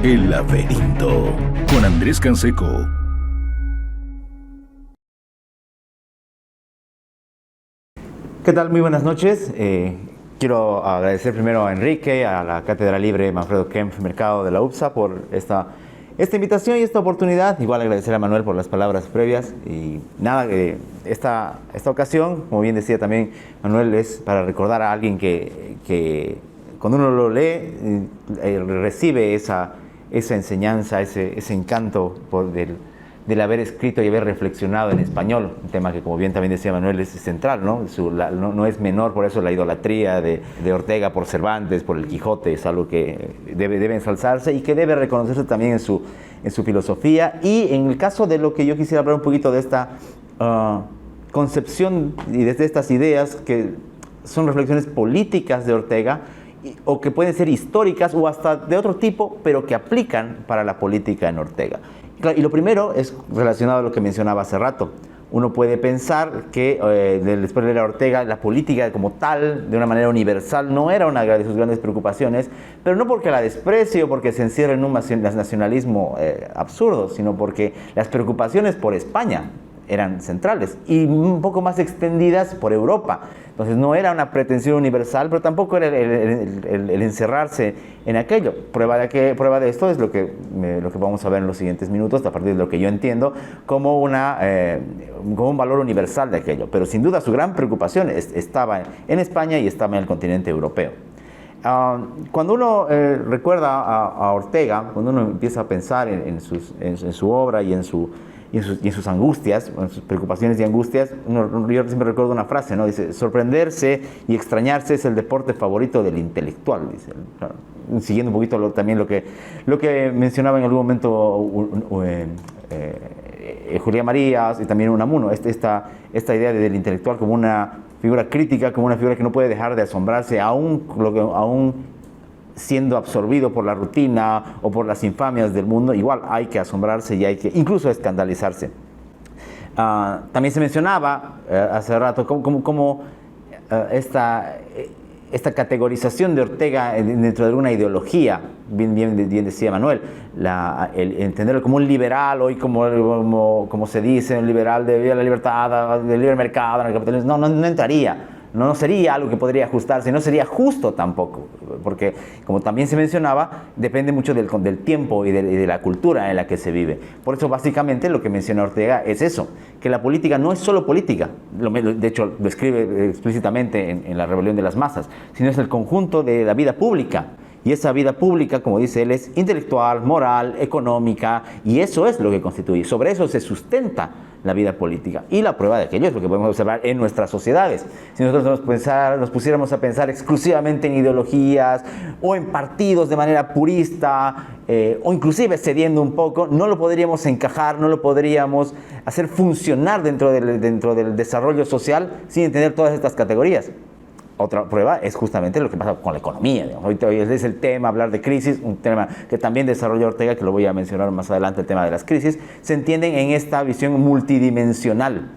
El laberinto con Andrés Canseco. ¿Qué tal? Muy buenas noches. Quiero agradecer primero a Enrique, a la Cátedra Libre Manfredo Kempf Mercado de la UPSA por esta invitación y esta oportunidad. Igual agradecer a Manuel por las palabras previas. Y nada, esta ocasión, como bien decía también Manuel, es para recordar a alguien que cuando uno lo lee, recibe esa enseñanza, ese encanto del haber escrito y haber reflexionado en español, un tema que, como bien también decía Manuel, es central, ¿no? No es menor, por eso la idolatría de Ortega por Cervantes, por el Quijote, es algo que debe ensalzarse y que debe reconocerse también en su filosofía. Y en el caso de lo que yo quisiera hablar un poquito de esta concepción y de estas ideas que son reflexiones políticas de Ortega, o que pueden ser históricas o hasta de otro tipo, pero que aplican para la política en Ortega. Y lo primero es relacionado a lo que mencionaba hace rato. Uno puede pensar que después de la Ortega, la política como tal, de una manera universal, no era una de sus grandes preocupaciones, pero no porque la desprecie o porque se encierra en un nacionalismo absurdo, sino porque las preocupaciones por España eran centrales y un poco más extendidas por Europa. Entonces no era una pretensión universal, pero tampoco era el encerrarse en aquello. Prueba de esto es lo que vamos a ver en los siguientes minutos, a partir de lo que yo entiendo como un valor universal de aquello. Pero sin duda su gran preocupación estaba en España y estaba en el continente europeo. Cuando uno recuerda a Ortega, cuando uno empieza a pensar en su obra y en sus angustias, en sus preocupaciones y angustias, yo siempre recuerdo una frase, ¿no? Dice: sorprenderse y extrañarse es el deporte favorito del intelectual, dice. Siguiendo un poquito también lo que mencionaba en algún momento Julián Marías y también Unamuno, esta idea del intelectual como una figura crítica, como una figura que no puede dejar de asombrarse, aún siendo absorbido por la rutina o por las infamias del mundo. Igual hay que asombrarse y hay que incluso escandalizarse. También se mencionaba hace rato cómo esta categorización de Ortega dentro de una ideología, bien decía Manuel, el entenderlo como un liberal, hoy como se dice, un liberal de la libertad, del libre mercado, del capitalismo, no entraría. No sería algo que podría ajustarse, no sería justo tampoco, porque, como también se mencionaba, depende mucho del tiempo y de la cultura en la que se vive. Por eso, básicamente, lo que menciona Ortega es eso, que la política no es solo política, de hecho, lo escribe explícitamente en La rebelión de las masas, sino es el conjunto de la vida pública. Y esa vida pública, como dice él, es intelectual, moral, económica, y eso es lo que constituye. Sobre eso se sustenta la vida política. Y la prueba de aquello es lo que podemos observar en nuestras sociedades. Si nosotros nos pusiéramos a pensar exclusivamente en ideologías o en partidos de manera purista, o inclusive cediendo un poco, no lo podríamos encajar, no lo podríamos hacer funcionar dentro del desarrollo social sin entender todas estas categorías. Otra prueba es justamente lo que pasa con la economía. Hoy es el tema, hablar de crisis, un tema que también desarrolla Ortega, que lo voy a mencionar más adelante, el tema de las crisis, se entienden en esta visión multidimensional.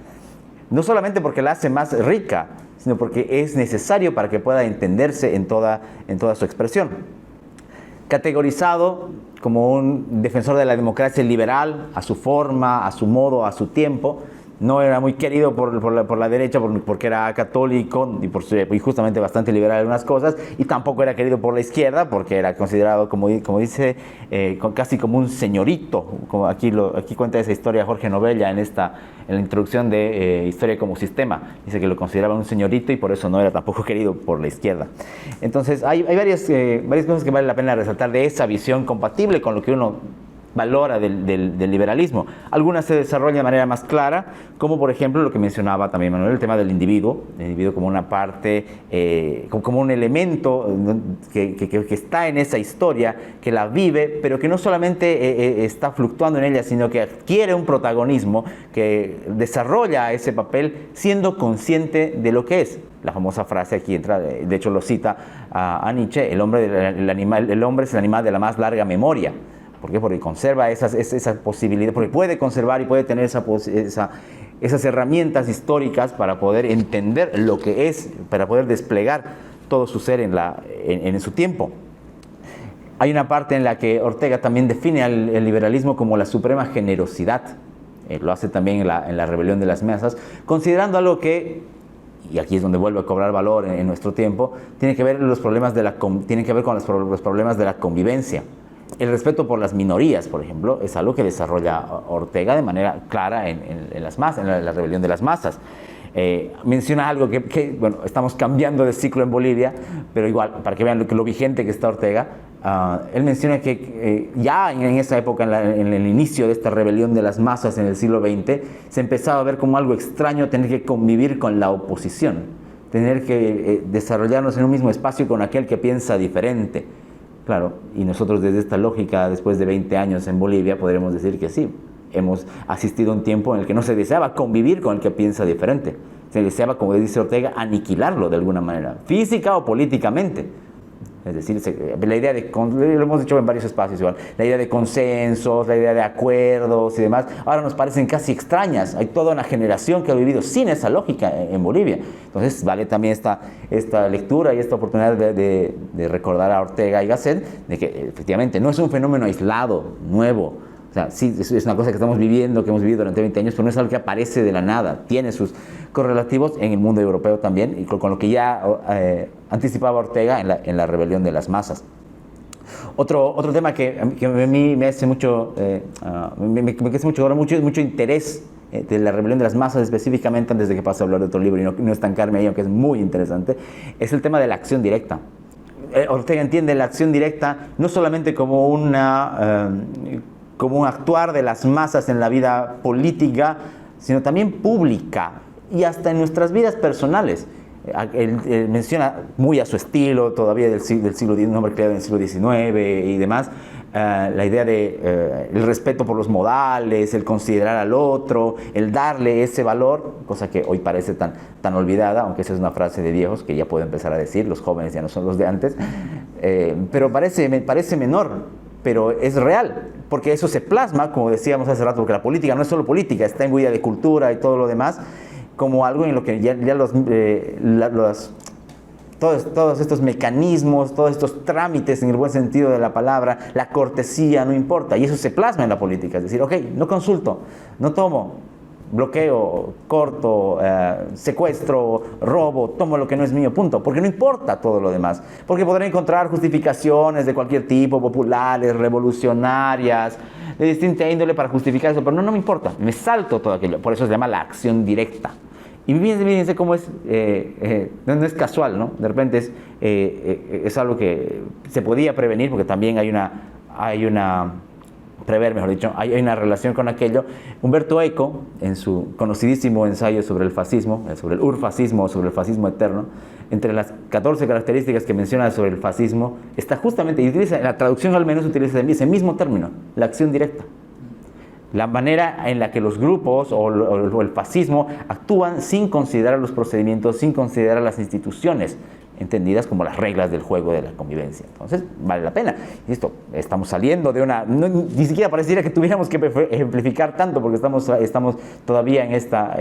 No solamente porque la hace más rica, sino porque es necesario para que pueda entenderse en toda su expresión. Categorizado como un defensor de la democracia liberal, a su forma, a su modo, a su tiempo. No era muy querido por la derecha porque era católico y justamente bastante liberal en algunas cosas, y tampoco era querido por la izquierda porque era considerado, como dice, casi como un señorito. Como aquí cuenta esa historia Jorge Novella en la introducción de Historia como Sistema. Dice que lo consideraba un señorito y por eso no era tampoco querido por la izquierda. Entonces hay varias cosas que vale la pena resaltar de esa visión compatible con lo que uno valora del liberalismo. Algunas se desarrollan de manera más clara, como por ejemplo lo que mencionaba también Manuel, el tema del individuo como una parte, como un elemento que está en esa historia, que la vive, pero que no solamente está fluctuando en ella, sino que adquiere un protagonismo, que desarrolla ese papel siendo consciente de lo que es. La famosa frase aquí entra, de hecho lo cita a Nietzsche: el hombre es el animal de la más larga memoria. ¿Por qué? Porque conserva esa posibilidad, porque puede conservar y puede tener esas herramientas históricas para poder entender lo que es, para poder desplegar todo su ser en su tiempo. Hay una parte en la que Ortega también define el liberalismo como la suprema generosidad. Lo hace también en la Rebelión de las Masas, considerando algo que, y aquí es donde vuelve a cobrar valor en nuestro tiempo, tiene que ver, tiene que ver con los problemas de la convivencia. El respeto por las minorías, por ejemplo, es algo que desarrolla Ortega de manera clara en la Rebelión de las Masas. Menciona algo que, bueno, estamos cambiando de ciclo en Bolivia, pero igual, para que vean lo vigente que está Ortega, él menciona que ya en esa época, en el inicio de esta rebelión de las masas en el siglo XX, se empezaba a ver como algo extraño tener que convivir con la oposición, tener que desarrollarnos en un mismo espacio con aquel que piensa diferente. Claro, y nosotros desde esta lógica, después de 20 años en Bolivia, podremos decir que sí, hemos asistido a un tiempo en el que no se deseaba convivir con el que piensa diferente. Se deseaba, como dice Ortega, aniquilarlo de alguna manera, física o políticamente. Es decir, la idea de, lo hemos dicho en varios espacios igual, la idea de consensos, la idea de acuerdos y demás, ahora nos parecen casi extrañas. Hay toda una generación que ha vivido sin esa lógica en Bolivia. Entonces vale también esta lectura y esta oportunidad de recordar a Ortega y Gasset de que efectivamente no es un fenómeno aislado, nuevo. O sea, sí, es una cosa que estamos viviendo, que hemos vivido durante 20 años, pero no es algo que aparece de la nada. Tiene sus correlativos en el mundo europeo también, y con lo que ya anticipaba Ortega en la rebelión de las masas. Otro tema que a mí me hace mucho, mucho interés de la rebelión de las masas, específicamente antes de que pase a hablar de otro libro y no estancarme ahí, aunque es muy interesante, es el tema de la acción directa. Ortega entiende la acción directa no solamente como un actuar de las masas en la vida política, sino también pública y hasta en nuestras vidas personales. Él menciona muy a su estilo, todavía del siglo XIX, un hombre creado en el siglo XIX y demás, la idea de el respeto por los modales, el considerar al otro, el darle ese valor, cosa que hoy parece tan olvidada, aunque esa es una frase de viejos que ya puedo empezar a decir, los jóvenes ya no son los de antes, pero me parece menor. Pero es real, porque eso se plasma, como decíamos hace rato, porque la política no es solo política, está imbuida de cultura y todo lo demás, como algo en lo que ya todos estos mecanismos, todos estos trámites en el buen sentido de la palabra, la cortesía, no importa, y eso se plasma en la política, es decir, ok, no consulto, no tomo, bloqueo, corto, secuestro, robo, tomo lo que no es mío, punto, porque no importa todo lo demás, porque podré encontrar justificaciones de cualquier tipo, populares, revolucionarias, de distinta índole para justificar eso, pero no me importa, me salto todo aquello, por eso se llama la acción directa. Y fíjense cómo es, no es casual, ¿no? De repente es algo que se podía prevenir, porque también hay una relación con aquello. Humberto Eco, en su conocidísimo ensayo sobre el fascismo, sobre el urfascismo, sobre el fascismo eterno, entre las 14 características que menciona sobre el fascismo, está justamente, y utiliza, en la traducción al menos utiliza ese mismo término, la acción directa. La manera en la que los grupos o el fascismo actúan sin considerar los procedimientos, sin considerar las instituciones, entendidas como las reglas del juego de la convivencia. Entonces, vale la pena. Esto, estamos saliendo de ni siquiera pareciera que tuviéramos que ejemplificar tanto, porque estamos todavía en estas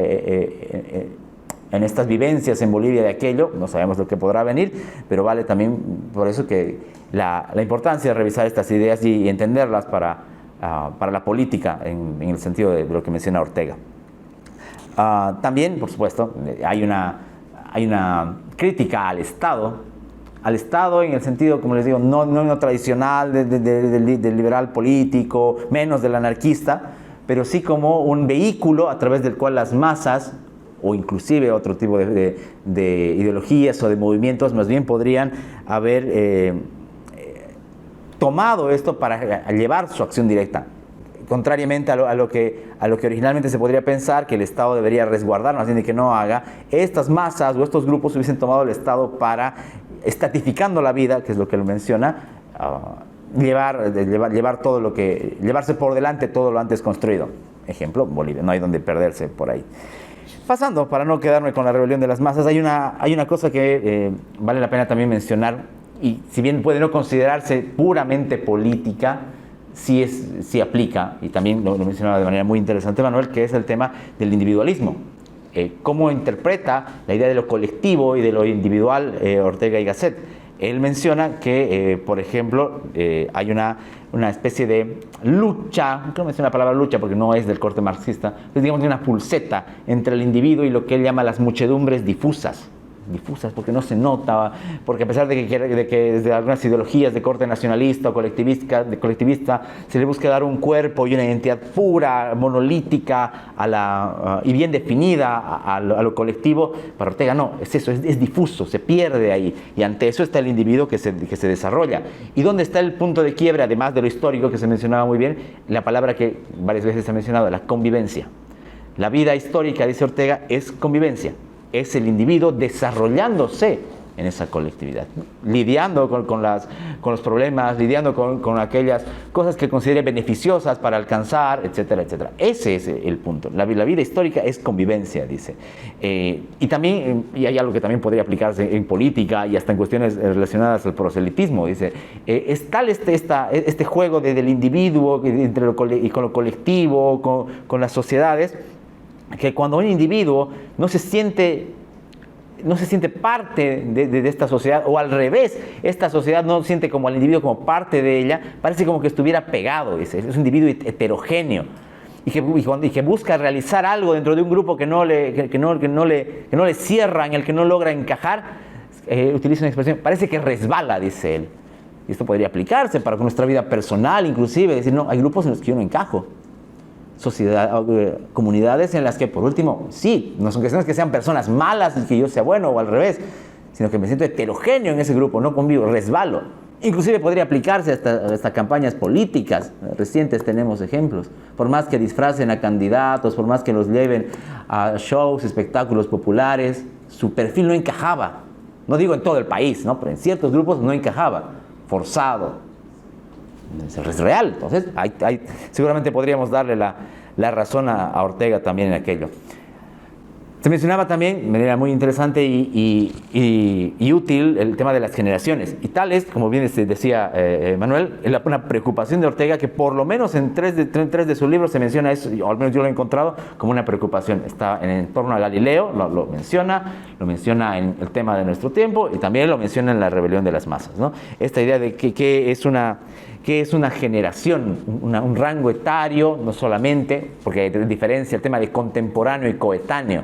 vivencias en Bolivia de aquello, no sabemos lo que podrá venir, pero vale también por eso que la importancia de revisar estas ideas y entenderlas para la política en el sentido de lo que menciona Ortega. También, por supuesto, hay una crítica al Estado en el sentido, como les digo, no tradicional del liberal político, menos del anarquista, pero sí como un vehículo a través del cual las masas, o inclusive otro tipo de ideologías o de movimientos, más bien podrían haber tomado esto para llevar su acción directa. Contrariamente a lo que originalmente se podría pensar que el Estado debería resguardar, más bien de que no haga, estas masas o estos grupos hubiesen tomado el Estado para, estatificando la vida, que es lo que él menciona, llevarse por delante todo lo antes construido. Ejemplo, Bolivia, no hay donde perderse por ahí. Pasando, para no quedarme con la rebelión de las masas, hay una cosa que vale la pena también mencionar, y si bien puede no considerarse puramente política, sí aplica, y también lo mencionaba de manera muy interesante Manuel, que es el tema del individualismo. Cómo interpreta la idea de lo colectivo y de lo individual Ortega y Gasset. Él menciona que, por ejemplo, hay una especie de lucha, no menciona la palabra lucha porque no es del corte marxista, es digamos una pulseta entre el individuo y lo que él llama las muchedumbres difusas porque no se nota, porque a pesar de que desde algunas ideologías de corte nacionalista o colectivista se le busca dar un cuerpo y una identidad pura, monolítica y bien definida a lo colectivo, para Ortega no, es eso, es difuso, se pierde ahí, y ante eso está el individuo que se desarrolla. ¿Y dónde está el punto de quiebre, además de lo histórico que se mencionaba muy bien? La palabra que varias veces se ha mencionado, la convivencia. La vida histórica, dice Ortega, es convivencia. Es el individuo desarrollándose en esa colectividad, lidiando con los problemas, lidiando con aquellas cosas que considere beneficiosas para alcanzar, etcétera, etcétera. Ese es el punto. La vida histórica es convivencia, dice. Y también, y hay algo que también podría aplicarse en política y hasta en cuestiones relacionadas al proselitismo, dice, es tal este juego del individuo y con lo colectivo, con las sociedades, que cuando un individuo no se siente parte de esta sociedad, o al revés, esta sociedad no siente como al individuo como parte de ella, parece como que estuviera pegado, dice, es un individuo heterogéneo y que busca realizar algo dentro de un grupo que no le cierra, en el que no logra encajar. Utiliza una expresión, parece que resbala, dice él. Y esto podría aplicarse para nuestra vida personal, inclusive, decir, no, hay grupos en los que yo no encajo. Comunidades en las que, por último, sí, no son cuestiones que sean personas malas y que yo sea bueno o al revés, sino que me siento heterogéneo en ese grupo, no convivo, resbalo. Inclusive podría aplicarse hasta campañas políticas recientes, tenemos ejemplos. Por más que disfracen a candidatos, por más que los lleven a shows, espectáculos populares, su perfil no encajaba. No digo en todo el país, ¿no? Pero en ciertos grupos no encajaba, forzado. Es real. Entonces, seguramente podríamos darle la razón a Ortega también en aquello. Se mencionaba también, de manera muy interesante y útil, el tema de las generaciones. Y tal es, como bien decía Manuel, una preocupación de Ortega que por lo menos en tres de sus libros se menciona eso, o al menos yo lo he encontrado como una preocupación. Está en torno a Galileo, lo menciona en el tema de nuestro tiempo, y también lo menciona en la rebelión de las masas, ¿no? Esta idea de que es una generación, un rango etario, no solamente, porque hay diferencia el tema de contemporáneo y coetáneo.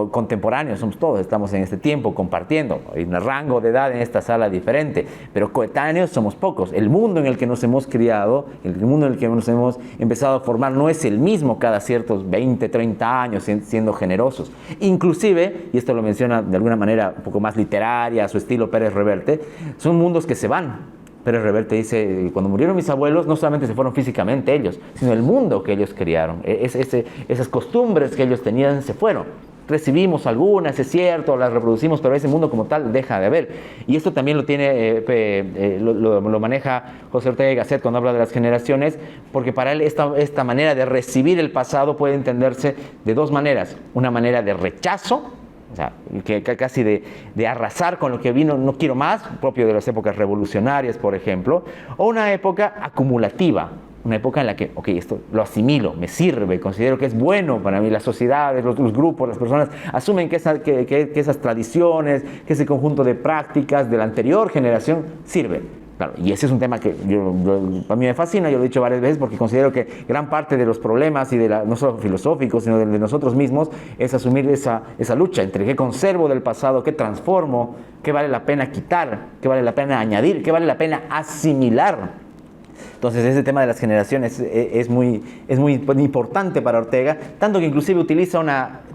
Contemporáneos somos todos, estamos en este tiempo compartiendo, hay un rango de edad en esta sala diferente, pero coetáneos somos pocos. El mundo en el que nos hemos criado, el mundo en el que nos hemos empezado a formar no es el mismo cada ciertos 20, 30 años, siendo generosos. Inclusive, y esto lo menciona de alguna manera un poco más literaria, a su estilo Pérez Reverte, son mundos que se van. Pérez Reverte dice, cuando murieron mis abuelos, no solamente se fueron físicamente ellos, sino el mundo que ellos criaron, esas costumbres que ellos tenían se fueron. Recibimos algunas, es cierto, las reproducimos, pero ese mundo como tal deja de haber. Y esto también lo tiene, lo maneja José Ortega y Gasset cuando habla de las generaciones, porque para él esta manera de recibir el pasado puede entenderse de dos maneras. Una manera de rechazo, o sea, que casi de arrasar con lo que vino, no quiero más, propio de las épocas revolucionarias, por ejemplo, o una época acumulativa, una época en la que, ok, esto lo asimilo, me sirve, considero que es bueno para mí, las sociedades, los grupos, las personas asumen que esas tradiciones, que ese conjunto de prácticas de la anterior generación sirve. Claro, y ese es un tema que a mí me fascina, yo lo he dicho varias veces, porque considero que gran parte de los problemas, y no solo filosóficos, sino de nosotros mismos, es asumir esa lucha entre qué conservo del pasado, qué transformo, qué vale la pena quitar, qué vale la pena añadir, qué vale la pena asimilar. Entonces ese tema de las generaciones es muy importante para Ortega, tanto que inclusive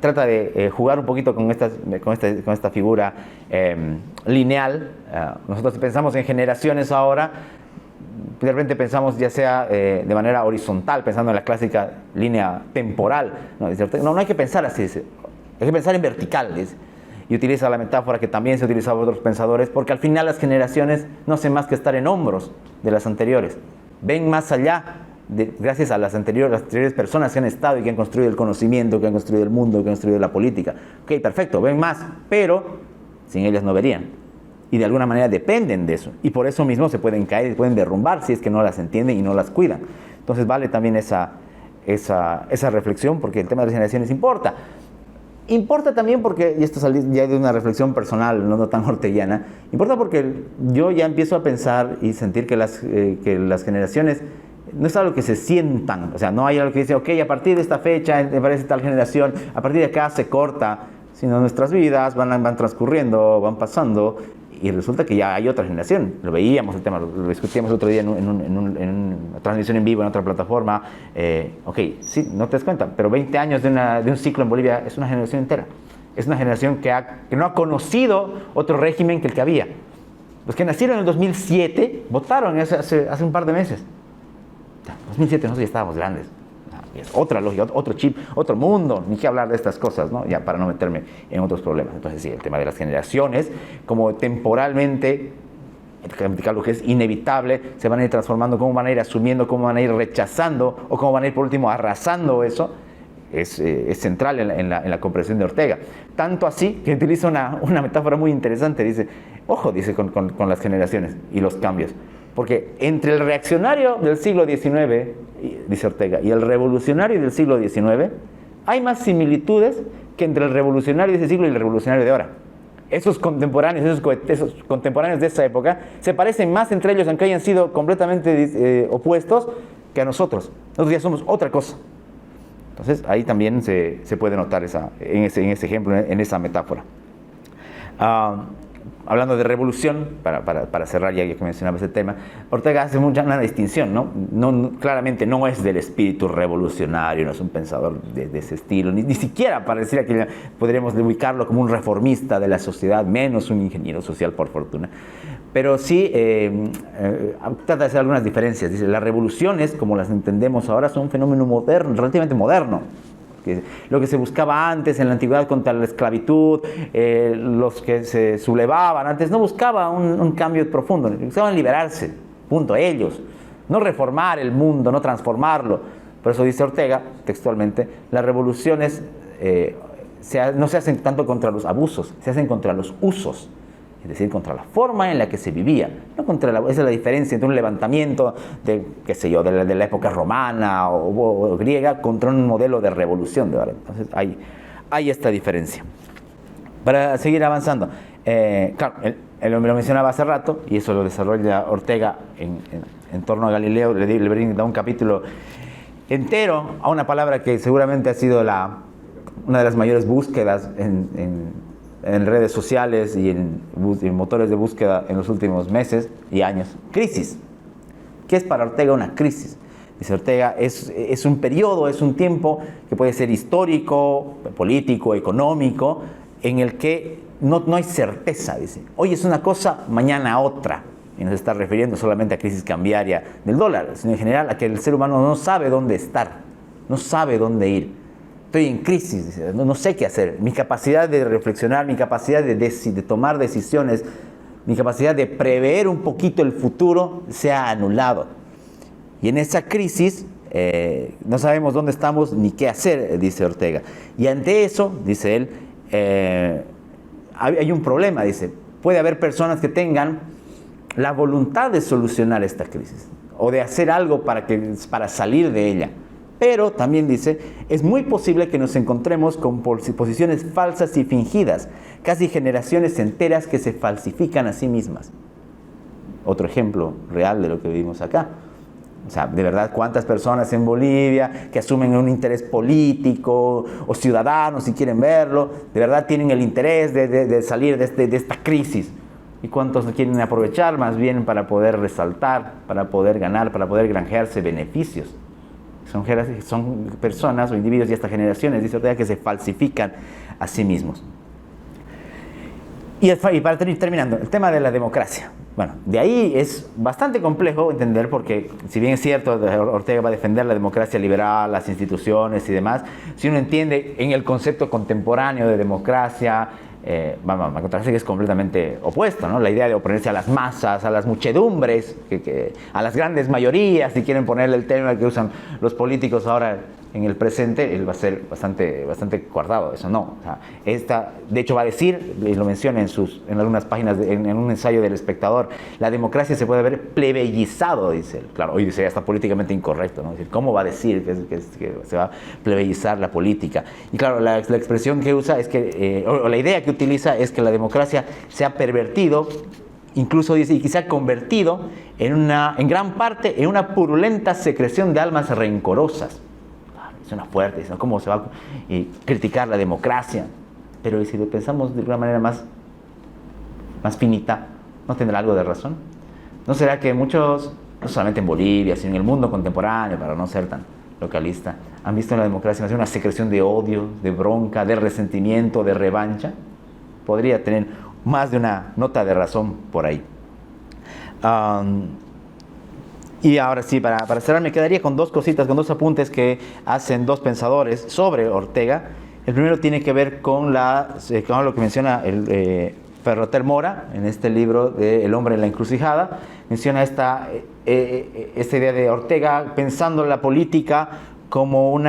trata de jugar un poquito con esta figura lineal. Nosotros pensamos en generaciones ahora, de repente pensamos ya sea de manera horizontal, pensando en la clásica línea temporal. No hay que pensar así, hay que pensar en vertical, dice. Y utiliza la metáfora que también se utilizaba por otros pensadores, porque al final las generaciones no hacen más que estar en hombros de las anteriores. Ven más allá, gracias a las anteriores personas que han estado y que han construido el conocimiento, que han construido el mundo, que han construido la política. Ok, perfecto, ven más, pero sin ellas no verían. Y de alguna manera dependen de eso. Y por eso mismo se pueden caer y pueden derrumbar si es que no las entienden y no las cuidan. Entonces vale también esa reflexión, porque el tema de las generaciones importa. Importa también porque, y esto salió ya de una reflexión personal, no tan orteguiana, importa porque yo ya empiezo a pensar y sentir que las generaciones no es algo que se sientan, o sea, no hay algo que dice, ok, a partir de esta fecha me parece tal generación, a partir de acá se corta, sino nuestras vidas van transcurriendo, van pasando, y resulta que ya hay otra generación. Lo veíamos el tema, lo discutíamos otro día en una transmisión en vivo en otra plataforma. Ok, sí, no te das cuenta, pero 20 años de un ciclo en Bolivia es una generación entera. Es una generación que no ha conocido otro régimen que el que había. Los que nacieron en el 2007 votaron hace un par de meses. En 2007 nosotros ya estábamos grandes. Es otra lógica, otro chip, otro mundo, ni que hablar de estas cosas, ¿no? Ya para no meterme en otros problemas. Entonces sí, el tema de las generaciones, como temporalmente, lo que es inevitable, se van a ir transformando, cómo van a ir asumiendo, cómo van a ir rechazando, o cómo van a ir por último arrasando eso, es central en la comprensión de Ortega. Tanto así que utiliza una metáfora muy interesante, dice, ojo, dice, con las generaciones y los cambios. Porque entre el reaccionario del siglo XIX, dice Ortega, y el revolucionario del siglo XIX, hay más similitudes que entre el revolucionario de ese siglo y el revolucionario de ahora. Esos contemporáneos de esa época se parecen más entre ellos, aunque hayan sido completamente opuestos, que a nosotros. Nosotros ya somos otra cosa. Entonces ahí también se puede notar en ese ejemplo, en esa metáfora. Hablando de revolución, para cerrar ya que mencionaba ese tema, Ortega hace una distinción, ¿no? Claramente no es del espíritu revolucionario, no es un pensador de ese estilo, ni siquiera pareciera que podríamos ubicarlo como un reformista de la sociedad, menos un ingeniero social por fortuna. Pero sí trata de hacer algunas diferencias. Dice, las revoluciones, como las entendemos ahora, son un fenómeno moderno, relativamente moderno. Lo que se buscaba antes en la antigüedad contra la esclavitud, los que se sublevaban antes, no buscaba un cambio profundo, buscaban liberarse, punto, ellos, no reformar el mundo, no transformarlo. Por eso dice Ortega, textualmente, las revoluciones no se hacen tanto contra los abusos, se hacen contra los usos. Es decir, contra la forma en la que se vivía, no esa es la diferencia entre un levantamiento de la época romana o griega contra un modelo de revolución de ahora. Entonces hay esta diferencia. Para seguir avanzando, claro, él lo mencionaba hace rato, y eso lo desarrolla Ortega en torno a Galileo, le brinda un capítulo entero a una palabra que seguramente ha sido una de las mayores búsquedas en redes sociales y en motores de búsqueda en los últimos meses y años. Crisis. ¿Qué es para Ortega una crisis? Dice Ortega, es un periodo, es un tiempo que puede ser histórico, político, económico, en el que no hay certeza, dice. Hoy es una cosa, mañana otra. Y no se está refiriendo solamente a crisis cambiaria del dólar, sino en general a que el ser humano no sabe dónde estar, no sabe dónde ir. Estoy en crisis, no sé qué hacer. Mi capacidad de reflexionar, mi capacidad de tomar decisiones, mi capacidad de prever un poquito el futuro se ha anulado. Y en esa crisis no sabemos dónde estamos ni qué hacer, dice Ortega. Y ante eso, dice él, hay un problema, dice. Puede haber personas que tengan la voluntad de solucionar esta crisis o de hacer algo para salir de ella. Pero también dice, es muy posible que nos encontremos con posiciones falsas y fingidas, casi generaciones enteras que se falsifican a sí mismas. Otro ejemplo real de lo que vivimos acá. O sea, de verdad, ¿cuántas personas en Bolivia que asumen un interés político o ciudadanos, si quieren verlo, de verdad tienen el interés de salir de esta crisis? ¿Y cuántos quieren aprovechar más bien para poder resaltar, para poder ganar, para poder granjearse beneficios? Son personas o individuos y hasta generaciones, dice Ortega, que se falsifican a sí mismos. Y para ir terminando, el tema de la democracia. Bueno, de ahí es bastante complejo entender porque, si bien es cierto, Ortega va a defender la democracia liberal, las instituciones y demás, si uno entiende en el concepto contemporáneo de democracia, vamos a encontrarse que es completamente opuesto, ¿no? La idea de oponerse a las masas, a las muchedumbres, a las grandes mayorías, si quieren ponerle el término que usan los políticos ahora en el presente, él va a ser bastante guardado, eso no. O sea, de hecho va a decir, lo menciona en algunas páginas, en un ensayo del Espectador, la democracia se puede haber plebeyizado, dice él. Claro, hoy dice, ya está políticamente incorrecto, ¿no? Es decir, ¿cómo va a decir que se va a plebeyizar la política? Y claro, la expresión que usa es que, o la idea que utiliza es que la democracia se ha pervertido, incluso dice, y que se ha convertido en gran parte en una purulenta secreción de almas rencorosas. Suena fuerte, ¿no? ¿Cómo se va a criticar la democracia? Pero si lo pensamos de una manera más finita, ¿no tendrá algo de razón? ¿No será que muchos, no solamente en Bolivia, sino en el mundo contemporáneo, para no ser tan localista, han visto en la democracia una secreción de odio, de bronca, de resentimiento, de revancha? Podría tener más de una nota de razón por ahí. Y ahora sí, para cerrar, me quedaría con dos cositas, con dos apuntes que hacen dos pensadores sobre Ortega. El primero tiene que ver con lo que menciona Ferroter Mora en este libro de El hombre en la encrucijada. Menciona esta idea de Ortega pensando la política como un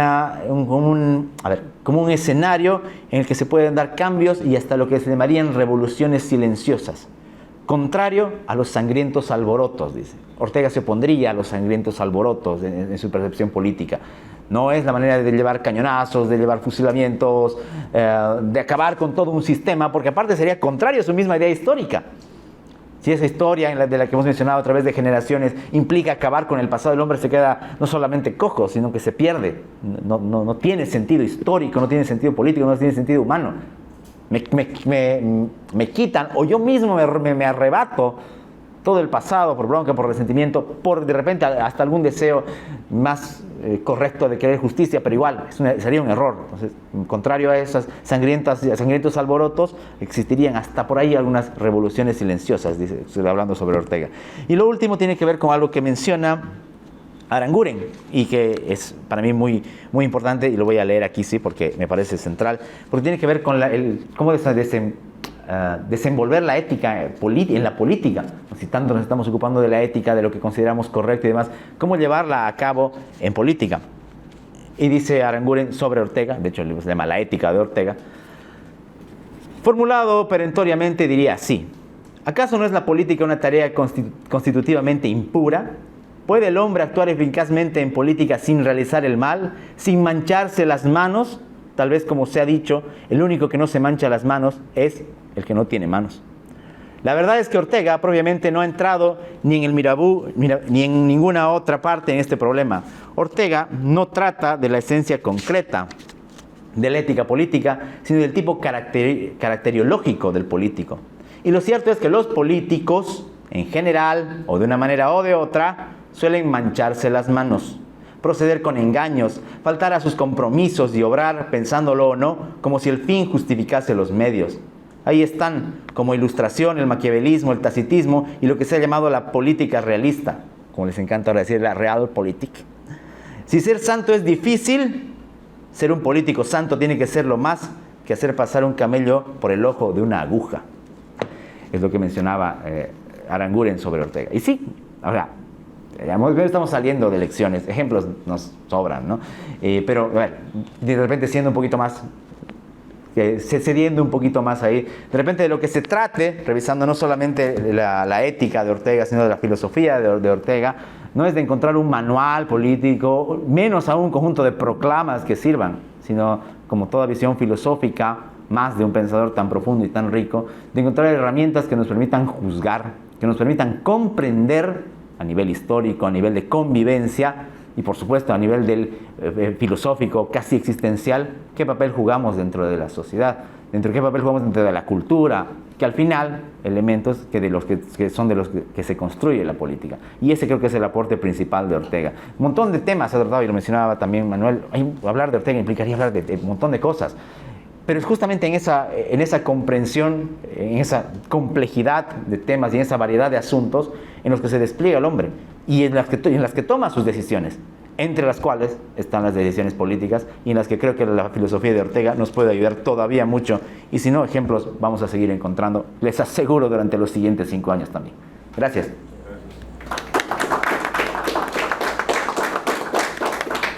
escenario en el que se pueden dar cambios y hasta lo que se llamarían revoluciones silenciosas, contrario a los sangrientos alborotos, dice. Ortega se opondría a los sangrientos alborotos en su percepción política. No es la manera de llevar cañonazos, de llevar fusilamientos, de acabar con todo un sistema, porque aparte sería contrario a su misma idea histórica. Si esa historia de la que hemos mencionado a través de generaciones implica acabar con el pasado, el hombre se queda no solamente cojo, sino que se pierde. No tiene sentido histórico, no tiene sentido político, no tiene sentido humano. Me quitan, o yo mismo me arrebato todo el pasado por bronca, por resentimiento, por de repente hasta algún deseo más correcto de querer justicia, pero igual sería un error. Entonces, contrario a esos sangrientos alborotos, existirían hasta por ahí algunas revoluciones silenciosas, dice, hablando sobre Ortega. Y lo último tiene que ver con algo que menciona Aranguren, y que es para mí muy importante, y lo voy a leer aquí, sí, porque me parece central, porque tiene que ver con cómo desenvolver la ética en la política. Si tanto nos estamos ocupando de la ética, de lo que consideramos correcto y demás, cómo llevarla a cabo en política. Y dice Aranguren sobre Ortega, de hecho el libro se llama La ética de Ortega, formulado perentoriamente diría así: ¿acaso no es la política una tarea constitutivamente impura? ¿Puede el hombre actuar eficazmente en política sin realizar el mal, sin mancharse las manos? Tal vez, como se ha dicho, el único que no se mancha las manos es el que no tiene manos. La verdad es que Ortega propiamente no ha entrado ni en el Mirabeau ni en ninguna otra parte en este problema. Ortega no trata de la esencia concreta de la ética política, sino del tipo caracteriológico del político. Y lo cierto es que los políticos, en general, o de una manera o de otra, suelen mancharse las manos, proceder con engaños, faltar a sus compromisos y obrar, pensándolo o no, como si el fin justificase los medios. Ahí están, como ilustración, el maquiavelismo, el tacitismo y lo que se ha llamado la política realista, como les encanta ahora decir, la realpolitik. Si ser santo es difícil, ser un político santo tiene que ser lo más que hacer pasar un camello por el ojo de una aguja. Es lo que mencionaba Aranguren sobre Ortega. Y sí, ahora, estamos saliendo de elecciones, ejemplos nos sobran, ¿no? Pero bueno, de repente siendo un poquito más, cediendo un poquito más ahí, de repente de lo que se trate, revisando no solamente la ética de Ortega, sino de la filosofía de Ortega, no es de encontrar un manual político, menos aún un conjunto de proclamas que sirvan, sino como toda visión filosófica, más de un pensador tan profundo y tan rico, de encontrar herramientas que nos permitan juzgar, que nos permitan comprender a nivel histórico, a nivel de convivencia y por supuesto a nivel del filosófico, casi existencial, qué papel jugamos dentro de la sociedad, qué papel jugamos dentro de la cultura, que al final elementos que son de los que se construye la política. Y ese creo que es el aporte principal de Ortega. Un montón de temas ha tratado, y lo mencionaba también Manuel. Hablar de Ortega implicaría hablar de un montón de cosas. Pero es justamente en esa comprensión, en esa complejidad de temas y en esa variedad de asuntos en los que se despliega el hombre y en las que toma sus decisiones, entre las cuales están las decisiones políticas y en las que creo que la filosofía de Ortega nos puede ayudar todavía mucho. Y si no, ejemplos vamos a seguir encontrando, les aseguro, durante los siguientes 5 años también. Gracias.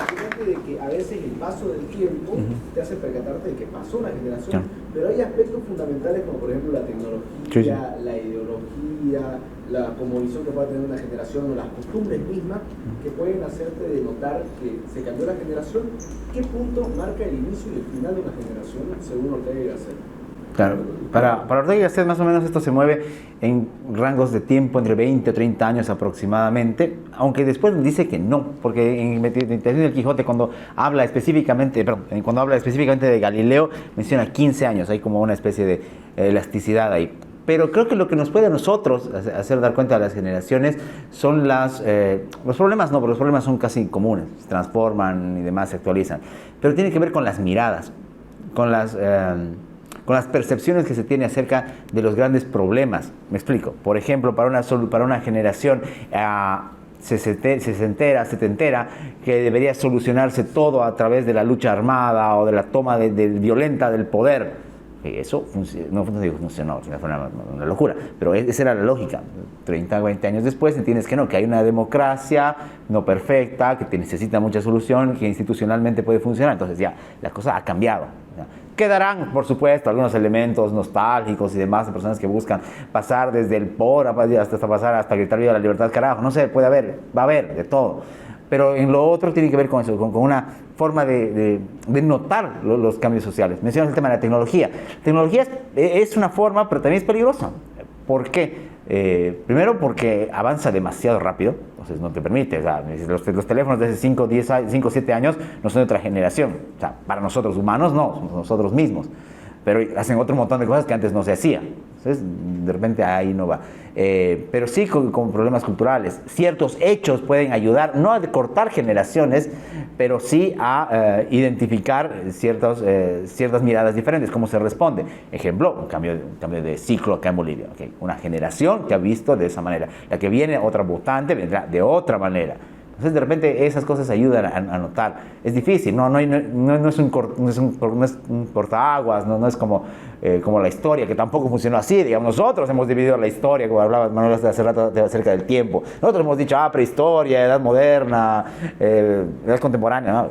Fíjate de que a veces paso del tiempo te hace percatarte de que pasó una generación, Claro. pero hay aspectos fundamentales como por ejemplo la tecnología, Sí, sí. la ideología, la cosmovisión que pueda tener una generación o las costumbres mismas que pueden hacerte denotar que se cambió la generación. ¿Qué punto marca el inicio y el final de una generación según Ortega y Gasset? Claro, para Ortega y Gasset más o menos esto se mueve en rangos de tiempo entre 20 o 30 años aproximadamente, aunque después dice que no, porque en Meditación del Quijote cuando habla específicamente de Galileo menciona 15 años, hay como una especie de elasticidad ahí. Pero creo que lo que nos puede a nosotros hacer dar cuenta de las generaciones son los problemas, no, pero los problemas son casi comunes, se transforman y demás, se actualizan, pero tiene que ver con las miradas, con las percepciones que se tiene acerca de los grandes problemas. Me explico. Por ejemplo, para una generación se entera que debería solucionarse todo a través de la lucha armada o de la toma violenta del poder. Eso no funcionó, fue una locura, pero esa era la lógica. 30, 20 años después entiendes que hay una democracia no perfecta, que necesita mucha solución, que institucionalmente puede funcionar, entonces ya la cosa ha cambiado. Quedarán, por supuesto, algunos elementos nostálgicos y demás de personas que buscan pasar desde el hasta pasar hasta gritar viva la libertad, carajo, no sé, va a haber de todo. Pero en lo otro tiene que ver con eso, con una forma de notar los cambios sociales. Mencionas el tema de la tecnología. La tecnología es una forma, pero también es peligrosa. ¿Por qué? Primero porque avanza demasiado rápido, entonces no te permite. O sea, los teléfonos de hace 5 o 7 años no son de otra generación. O sea, para nosotros humanos no, somos nosotros mismos. Pero hacen otro montón de cosas que antes no se hacía. Entonces, de repente ahí no va. Pero sí con problemas culturales. Ciertos hechos pueden ayudar, no a cortar generaciones, pero sí a identificar ciertas miradas diferentes, cómo se responde. Ejemplo, un cambio de ciclo acá en Bolivia. ¿Okay? Una generación que ha visto de esa manera. La que viene, otra votante, vendrá de otra manera. Entonces, de repente, esas cosas ayudan a notar. Es difícil, no es un cortaaguas, no es como la historia, que tampoco funcionó así. Digamos, nosotros hemos dividido la historia, como hablaba Manuel hace rato acerca del tiempo. Nosotros hemos dicho, prehistoria, edad moderna, edad contemporánea, ¿no?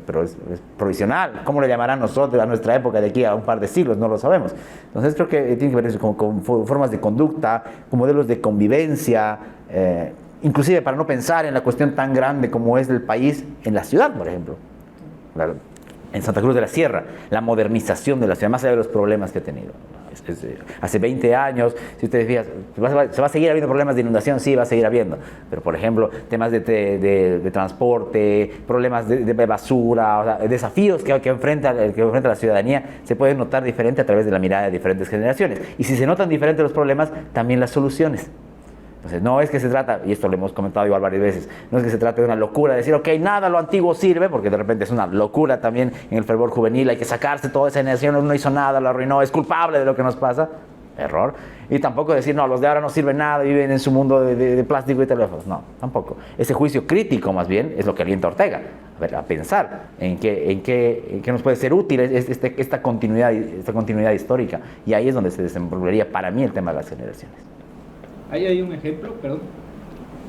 Pero es provisional. ¿Cómo le llamarán nosotros a nuestra época de aquí a un par de siglos? No lo sabemos. Entonces, creo que tiene que ver eso con formas de conducta, con modelos de convivencia, inclusive para no pensar en la cuestión tan grande como es del país en la ciudad, por ejemplo. En Santa Cruz de la Sierra, la modernización de la ciudad, más allá de los problemas que ha tenido. Hace 20 años, si ustedes fijan, se va a seguir habiendo problemas de inundación, sí, va a seguir habiendo, pero por ejemplo, temas de transporte, problemas de basura, o sea, desafíos que enfrenta la ciudadanía, se pueden notar diferente a través de la mirada de diferentes generaciones. Y si se notan diferentes los problemas, también las soluciones. Entonces, no es que se trata, y esto lo hemos comentado igual varias veces, no es que se trate de una locura, de decir, ok, nada lo antiguo sirve, porque de repente es una locura también en el fervor juvenil, hay que sacarse toda esa generación, no hizo nada, lo arruinó, es culpable de lo que nos pasa. Error. Y tampoco decir, no, los de ahora no sirven nada, viven en su mundo de plástico y teléfonos. No, tampoco. Ese juicio crítico, más bien, es lo que alienta a Ortega. A pensar en qué nos puede ser útil esta continuidad histórica. Y ahí es donde se desenvolvería para mí el tema de las generaciones. Ahí hay un ejemplo, perdón.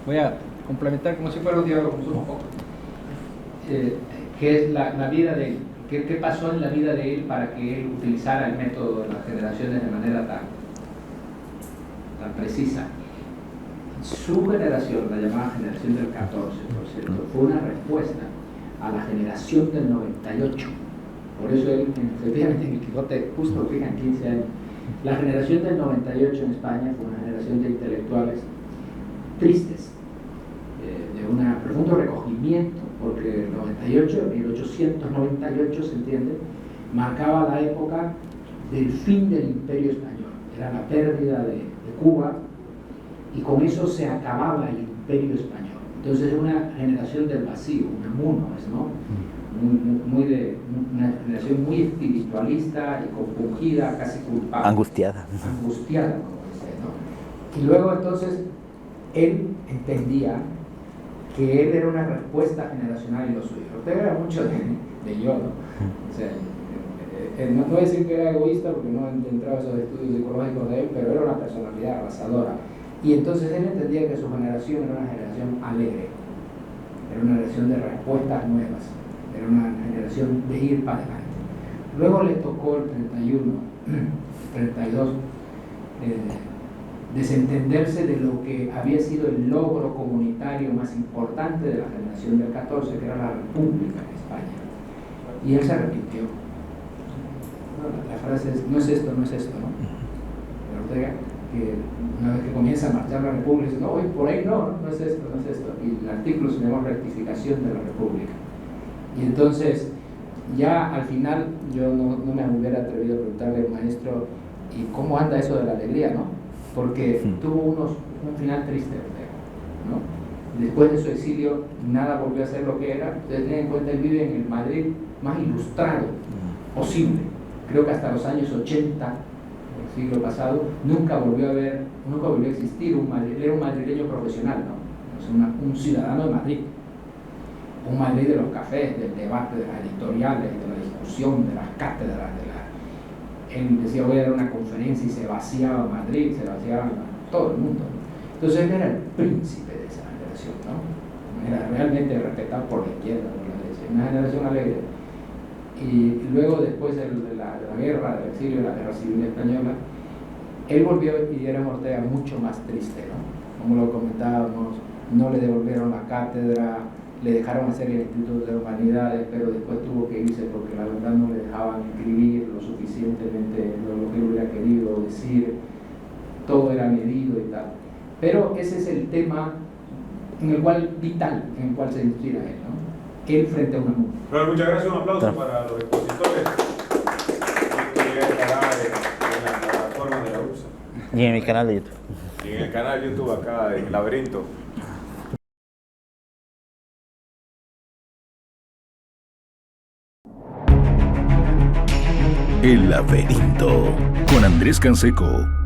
Voy a complementar como si fuera un diálogo un poco. Que es la vida de él. ¿Qué pasó en la vida de él para que él utilizara el método de las generaciones de manera tan precisa? Su generación, la llamada generación del 14, por cierto, fue una respuesta a la generación del 98. Por eso él, efectivamente, en el Quijote justo fijan 15 años. La generación del 98 en España fue una generación de intelectuales tristes, de un profundo recogimiento, porque el 98, 1898 se entiende, marcaba la época del fin del Imperio Español. Era la pérdida de Cuba y con eso se acababa el Imperio Español. Entonces era una generación del vacío, una munos, ¿no? Una generación muy espiritualista y compungida, casi culpable. Angustiada, como dice, ¿no? Y luego entonces él entendía que él era una respuesta generacional y lo suyo. Ortega era mucho de yo, ¿no? O sea, no voy a decir que era egoísta porque no he entrado a esos estudios psicológicos de él, pero era una personalidad arrasadora. Y entonces él entendía que su generación era una generación alegre, era una generación de respuestas nuevas, era una generación de ir para adelante. Luego le tocó el 31, 32, desentenderse de lo que había sido el logro comunitario más importante de la generación del 14, que era la República en España. Y él se arrepintió. La frase es, no es esto, no es esto, ¿no? Pero Ortega, que una vez que comienza a marchar la República, dice, no, por ahí no es esto, no es esto. Y el artículo se llama Rectificación de la República. Y entonces, ya al final, yo no me hubiera atrevido a preguntarle al maestro, ¿y cómo anda eso de la alegría, no? Porque tuvo un final triste, Ortega, ¿no? Después de su exilio, nada volvió a ser lo que era. Ustedes tienen en cuenta, él vive en el Madrid más ilustrado posible. Creo que hasta los años 80 del siglo pasado nunca volvió a existir un Madrid. Era un madrileño profesional, ¿no? O sea, un ciudadano de Madrid. Un Madrid de los cafés, del debate, de las editoriales, de la discusión, de las cátedras, él decía, voy a dar una conferencia y se vaciaba Madrid, se vaciaba todo el mundo. Entonces él era el príncipe de esa generación, ¿no? Era realmente respetado por la izquierda, por la derecha, una generación alegre. Y luego, después de la guerra, del exilio, de la guerra civil española, él volvió y era Ortega mucho más triste, ¿no? Como lo comentábamos, no le devolvieron la cátedra, le dejaron hacer el Instituto de Humanidades, pero después tuvo que irse porque la verdad no le dejaban escribir lo suficientemente lo que él hubiera querido decir, todo era medido y tal. Pero ese es el tema vital en el cual se inspira él, ¿no? Él frente a una mujer. Bueno, muchas gracias, un aplauso para los expositores. Esto ya estará en la plataforma de la URSA. Y en mi canal de YouTube. Y en el canal de YouTube acá, en Laberinto. El Laberinto con Andrés Canseco.